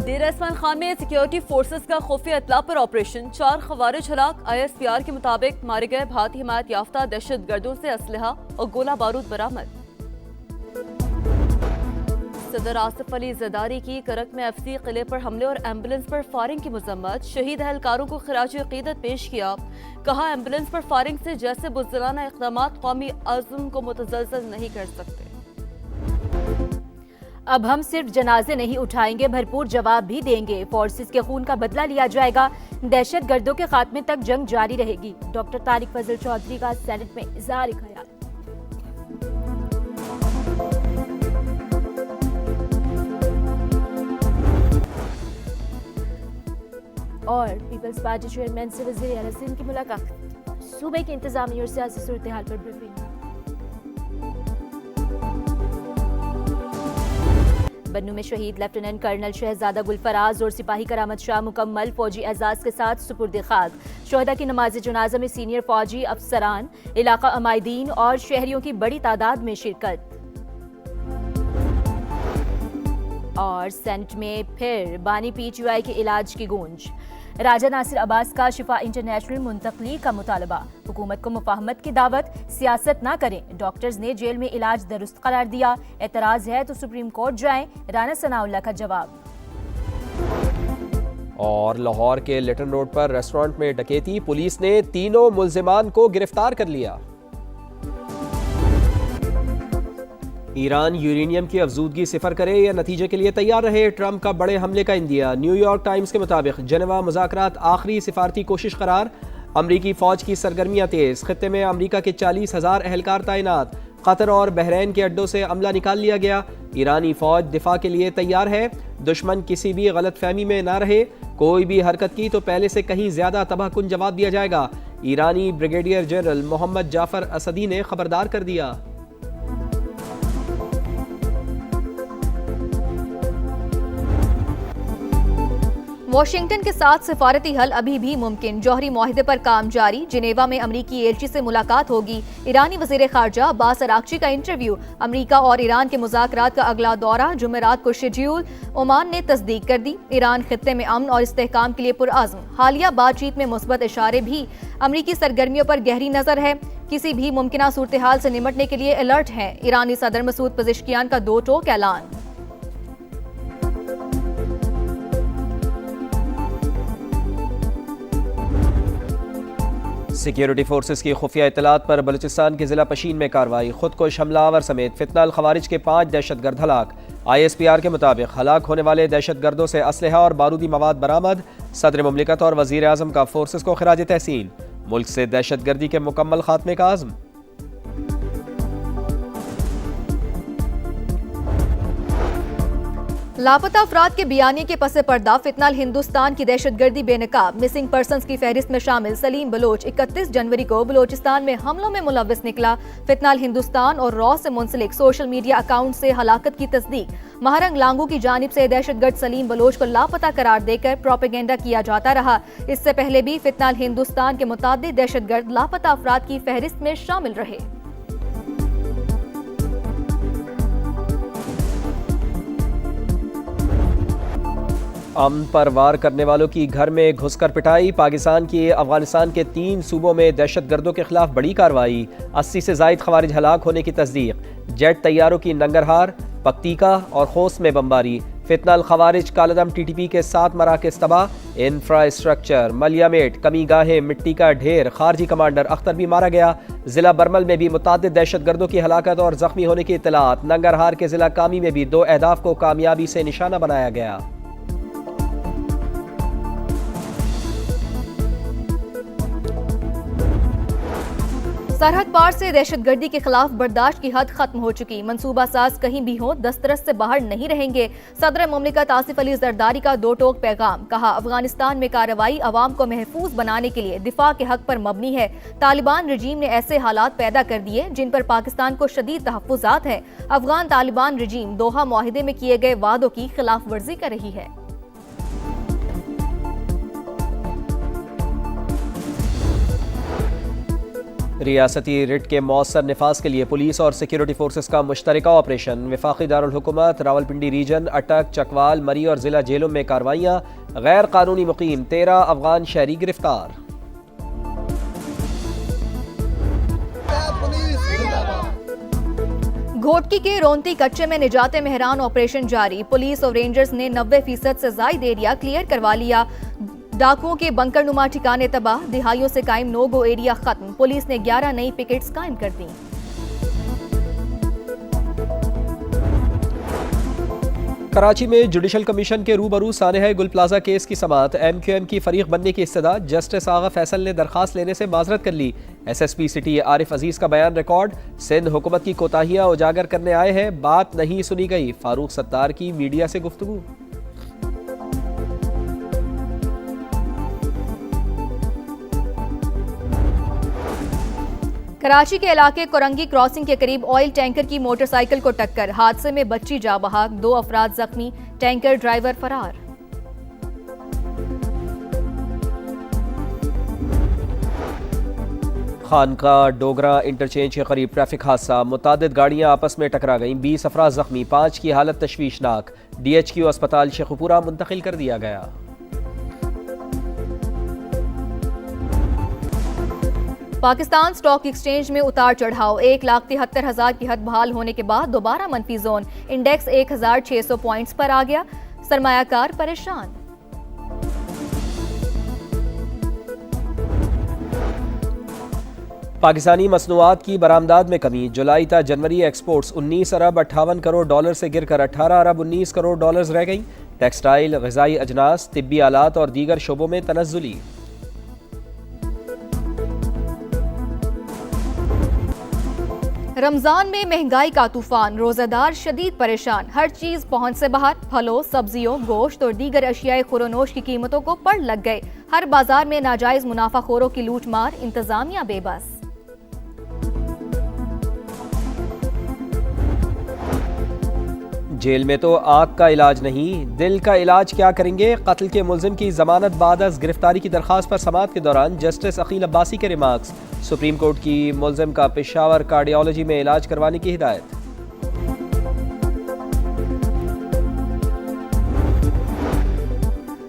डेरा इस्माइल खान में security forces का खुफिया इत्तला पर ऑपरेशन, 4 खवारिज हलाक। ISPR के मुताबिक मारे गए भारतीय हिमायत याफ्ता दहशत गर्दों से असलहा और गोला बारूद बरामद। सदर आसिफ अली जरदारी की करक में FC किले पर हमले और एम्बुलेंस पर फायरिंग की मजम्मत, शहीद एहलकारों को खिराज अकीदत पेश किया। कहा एम्बुलेंस पर फायरिंग से जैसे बुज़दिलाना इक़दाम कौमी अज़्म को मुतज़लज़ल नहीं कर सकते। अब हम सिर्फ जनाजे नहीं उठाएंगे, भरपूर जवाब भी देंगे। फोर्सेस के खून का बदला लिया जाएगा। दहशत गर्दों के खात्मे तक जंग जारी रहेगी। डॉक्टर तारिक फजल चौधरी का सेनेट में इज़हार ख्याल। और पीपल्स पार्टी चेयरमैन से वज़ीर आला सिंध की मुलाकात। सूबे की इंतजामी और सियासी सूरत हाल पर ब्रीफिंग। बन्नू में शहीद लेफ्टिनेंट कर्नल शहजादा गुलफराज और सिपाही करामत शाह मुकम्मल फौजी एजाज के साथ सुपुर्द खाक। शोहदा की नमाज जनाजा में सीनियर फौजी अफसरान, इलाका अमायदीन और शहरियों की बड़ी तादाद में शिरकत। और सेनेट में फिर बानी PTI के इलाज की गूंज। राजा नासिर अब्बास का शिफा इंटरनेशनल मुंतकली का मुतालबा। हुकूमत को मुफाहमत की दावत, सियासत ना करें। डॉक्टर्स ने जेल में इलाज दुरुस्त करार दिया। एतराज है तो सुप्रीम कोर्ट जाएं। राना सनाउल्लाह का जवाब। और लाहौर के लिटन रोड पर रेस्टोरेंट में डकैती, पुलिस ने तीनों मुल्जिमान को गिरफ्तार कर लिया। ईरान यूरेनियम की अफजूदगी सिफर करे या नतीजे के लिए तैयार रहे, ट्रंप का बड़े हमले का इंदिया। न्यूयॉर्क टाइम्स के मुताबिक जेनेवा मुज़ाकरात आखिरी सिफारती कोशिश करार। अमरीकी फौज की सरगर्मियां तेज, खित्ते में अमरीका के 40,000 एहलकार तैनात। कतर और बहरीन के अड्डों से अमला निकाल लिया गया। ईरानी फौज दिफा के लिए तैयार है। दुश्मन किसी भी गलत फहमी में ना रहे, कोई भी हरकत की तो पहले से कहीं ज्यादा तबाहकुन जवाब दिया जाएगा। ईरानी ब्रिगेडियर जनरल मोहम्मद जाफर असदी ने खबरदार कर दिया। वाशिंगटन के साथ सिफारती हल अभी भी मुमकिन, जौहरी मुआहदे पर काम जारी। जिनेवा में अमरीकी एलची से मुलाकात होगी। ईरानी वजीर खारजा अब्बास अरागची का इंटरव्यू। अमरीका और ईरान के मुज़ाकरात का अगला दौरा जुमेरात को शेड्यूल। ओमान ने तस्दीक कर दी। ईरान खित्ते में अमन और इस्तेहकाम के लिए पुरअज़्म। हालिया बातचीत में मुस्बत इशारे भी। अमरीकी सरगर्मियों पर गहरी नजर है। किसी भी मुमकिन सूरत हाल से निमटने के लिए अलर्ट है। ईरानी सदर मसूद पज़ेश्कियान का 2 टोक ऐलान। सिक्योरिटी फोर्सेस की खुफिया इतलात पर बलूचिस्तान के जिला पशीन में कार्रवाई। खुद को हमलावर समेत फितनाल खवारिज के 5 दहशतगर्द हलाक। ISPR के मुताबिक हलाक होने वाले दहशतगर्दों से असलहा और बारूदी मवाद बरामद। सदर मुमलिकत और वजीर आजम का फोर्सेस को खिराज तहसीन। मुल्क से दहशतगर्दी के मुकम्मल खात्मे का आज़म। लापता अफराद के बयानी के पसे पर्दा फितनाल हिंदुस्तान की दहशतगर्दी बेनकाब। मिसिंग पर्संस की फहरिस्त में शामिल सलीम बलोच 31 जनवरी को बलोचिस्तान में हमलों में मुलव्विस निकला। फितनाल हिंदुस्तान और रॉ से मुंसलिक सोशल मीडिया अकाउंट से हलाकत की तस्दीक। महारंग लांगू की जानिब से दहशतगर्द सलीम बलोच को लापता करार देकर प्रोपेगेंडा किया जाता रहा। इससे पहले भी फितनाल हिंदुस्तान के मुतादिद दहशतगर्द लापता अफराद की फहरिस्त में शामिल रहे। अमन पर वार करने वालों की घर में घुसकर पिटाई। पाकिस्तान की अफगानिस्तान के 3 सूबों में दहशतगर्दों के खिलाफ बड़ी कार्रवाई। 80 से जायद खवारिज हलाक होने की तस्दीक। जेट तैयारों की नंगरहार, पक्तिका और खोस में बमबारी। फितनाल खवारिज कालदम TTP के 7 मराकज़ तबाह। इंफ्रास्ट्रक्चर, मलियामेट, कमी गाहें, मिट्टी का ढेर। खारजी कमांडर अख्तर भी मारा गया। जिला बरमल में भी मुतादिद दहशतगर्दों की हलाकत और जख्मी होने की इतलात। नंगरहार के जिला कामी में भी 2 अहदाफ को कामयाबी से निशाना बनाया गया। सरहद पार से दहशतगर्दी के खिलाफ बर्दाश्त की हद खत्म हो चुकी। मंसूबा साज कहीं भी हो, दस्तरस से बाहर नहीं रहेंगे। सदर मुमलिकत आसिफ अली जरदारी का 2 टोक पैगाम। कहा अफगानिस्तान में कार्रवाई अवाम को महफूज बनाने के लिए दिफा के हक पर मबनी है। तालिबान रजीम ने ऐसे हालात पैदा कर दिए जिन पर पाकिस्तान को शदीद तहफ्फुजात है। अफगान तालिबान रजीम दोहा मुआहिदे में किए गए वादों की खिलाफ वर्जी कर रही है। रियासती रिट के मौसर नफाज के लिए पुलिस और सिक्योरिटी फोर्सेस का मुश्तरका ऑपरेशन। वफाकी दारुल हुकूमत रावलपिंडी रीजन, अटक, चकवाल, मरी और जिला जेलों में कार्रवाइयाँ। गैर कानूनी मुकीम 13 अफगान शहरी गिरफ्तार। घोटकी के रोंती कच्चे में निजात मेहरान ऑपरेशन जारी। पुलिस और रेंजर्स ने 90% से ज्यादा एरिया क्लियर करवा लिया। डाकुओं के बंकर नुमा ठिकाने तबाह। दिहाइयों से कायम नो गो एरिया खत्म। पुलिस ने 11 नई पिकेट्स कायम कर दी। कराची में जुडिशल कमीशन के रूबरू सानेहा गुल प्लाजा केस की समाअत। MQM की फरीक बनने की इस्तदा। जस्टिस आगा फैसल ने दरखास्त लेने से माजरत कर ली। SSP सिटी आरिफ अजीज का बयान रिकॉर्ड। सिंध हुकूमत की कोताहियां उजागर करने आए हैं, बात नहीं सुनी गई। फारूक सत्तार की मीडिया से गुफ्तगू। कराची के इलाके कोरंगी क्रॉसिंग के करीब ऑयल टैंकर की मोटरसाइकिल को टक्कर। हादसे में बच्ची जाँ बहक, 2 अफराद जख्मी, टैंकर ड्राइवर फरार। खानका डोगरा इंटरचेंज के करीब ट्रैफिक हादसा। मुतादिद गाड़ियां आपस में टकरा गईं, 20 अफराद जख्मी, 5 की हालत तशवीशनाक। DHQ अस्पताल शेखुपुरा मुंतकिल कर दिया गया। पाकिस्तान स्टॉक एक्सचेंज में उतार चढ़ाव। 1,73,000 की हद बहाल होने के बाद दोबारा मनफी जोन। इंडेक्स 1,600 पॉइंट्स पर आ गया। सरमायाकार परेशान। पाकिस्तानी मसनूआत की बरामदात में कमी। जुलाई तक जनवरी एक्सपोर्ट्स 19 अरब 58 करोड़ डॉलर से गिरकर 18 अरब 19 करोड़ डॉलर रह गई। टेक्सटाइल, ग़िज़ाई अजनास, तिब्बी आलात और दीगर शोबों में तनज़्ज़ुली। रमजान में महंगाई का तूफान। रोजादार शदीद परेशान। हर चीज पहुंच से बाहर। फलों, सब्जियों, गोश्त और दीगर अशियाए खुरोनोश की कीमतों को पड़ लग गए। हर बाजार में नाजायज मुनाफाखोरों की लूट मार। इंतजामिया बेबस। जेल में तो आँख का इलाज नहीं, दिल का इलाज क्या करेंगे। कत्ल के मुल्जिम की जमानत बाद अज गिरफ्तारी की दरख्वास्त पर समाअत के दौरान जस्टिस अकील अब्बासी के रिमार्क्स। सुप्रीम कोर्ट की मुल्जिम का पेशावर कार्डियोलॉजी में इलाज करवाने की हिदायत।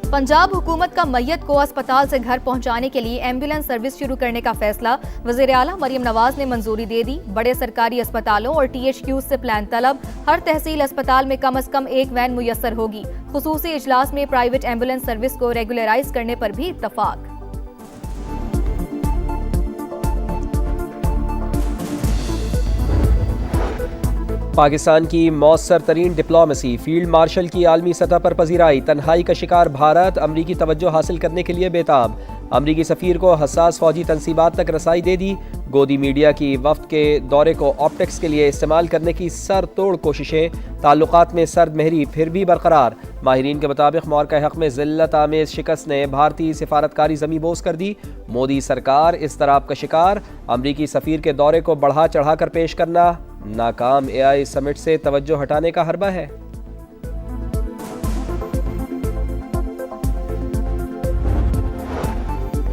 पंजाब हुकूमत का मैयत को अस्पताल से घर पहुंचाने के लिए एम्बुलेंस सर्विस शुरू करने का फैसला। वज़ीर आला मरियम नवाज ने मंजूरी दे दी। बड़े सरकारी अस्पतालों और THQ से प्लान तलब। हर तहसील अस्पताल में कम अज कम एक वैन मुयस्सर होगी। खुसूसी इजलास में प्राइवेट एम्बुलेंस सर्विस को रेगुलराइज करने पर भी इत्तफाक। पाकिस्तान की मौसर तरीन डिप्लोमेसी। फील्ड मार्शल की आलमी सतह पर पजीराई। तन्हाई का शिकार भारत अमरीकी तवज्जो हासिल करने के लिए बेताब। अमरीकी सफीर को हसास फौजी तनसीबात तक रसाई दे दी। गोदी मीडिया की वफ्द के दौरे को ऑप्टिक्स के लिए इस्तेमाल करने की सर तोड़ कोशिशें। ताल्लुकात में सर्द महरी फिर भी बरकरार। माहिरीन के मुताबिक मौरका हक में जिल्लत आमेज शिकस्त ने भारतीय सिफारतकारी जमी बोस कर दी। मोदी सरकार इस्तराब का शिकार। अमरीकी सफीर के दौरे को बढ़ा चढ़ा कर पेश करना। नाकाम AI समिट से तवज्जो हटाने का हरबा है।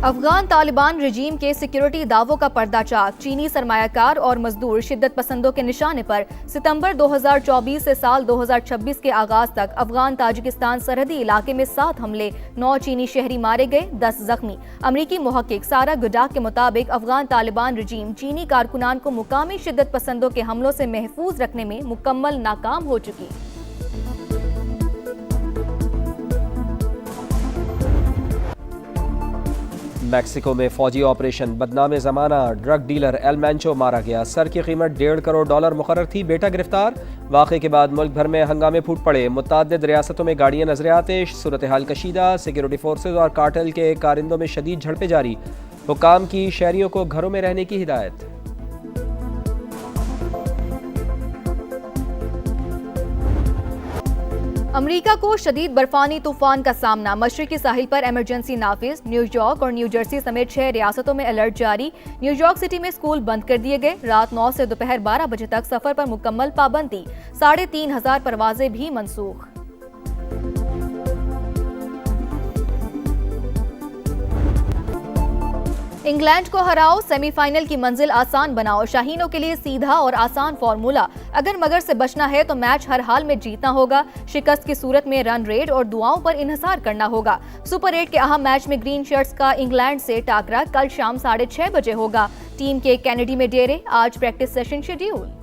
अफगान तालिबान रजीम के सिक्योरिटी दावों का पर्दाचाक। चीनी सरमायाकार और मजदूर शिद्दत पसंदों के निशाने पर। सितंबर 2024 से साल 2026 के आगाज तक अफगान ताजिकिस्तान सरहदी इलाके में 7 हमले, 9 चीनी शहरी मारे गए, 10 जख्मी। अमरीकी मुहक्किक सारा गुडाक के मुताबिक अफगान तालिबान रजीम चीनी कारकुनान को मुकामी शिद्दत पसंदों के हमलों से महफूज रखने में मुकम्मल नाकाम हो चुकी। मैक्सिको में फौजी ऑपरेशन। बदनाम जमाना ड्रग डीलर एल मैंचो मारा गया। सर की कीमत $1.5 करोड़ मुकर्रर थी। बेटा गिरफ्तार। वाक़े के बाद मुल्क भर में हंगामे फूट पड़े। मुतअद्दिद रियासतों में गाड़ियां नजर आतिश। सूरत हाल कशीदा। सिक्योरिटी फोर्सेज और कार्टेल के कारिंदों में शदीद झड़पें जारी। हुकाम की शहरियों को घरों में रहने की हिदायत। अमेरिका को शदीद बर्फानी तूफान का सामना। मशरकी साहिल पर इमरजेंसी नाफिज। न्यूयॉर्क और न्यू जर्सी समेत 6 रियासतों में अलर्ट जारी। न्यूयॉर्क सिटी में स्कूल बंद कर दिए गए। रात 9 से दोपहर 12 बजे तक सफर पर मुकम्मल पाबंदी। 3,500 परवाजें भी मनसूख। इंग्लैंड को हराओ, सेमीफाइनल की मंजिल आसान बनाओ। शाहीनों के लिए सीधा और आसान फॉर्मूला। अगर मगर से बचना है तो मैच हर हाल में जीतना होगा। शिकस्त की सूरत में रन रेट और दुआओं पर इन्हिसार करना होगा। सुपर 8 के अहम मैच में ग्रीन शर्ट्स का इंग्लैंड से टाकरा कल शाम 6:30 बजे होगा। टीम के कैनेडी में डेरे, आज प्रैक्टिस सेशन शेड्यूल।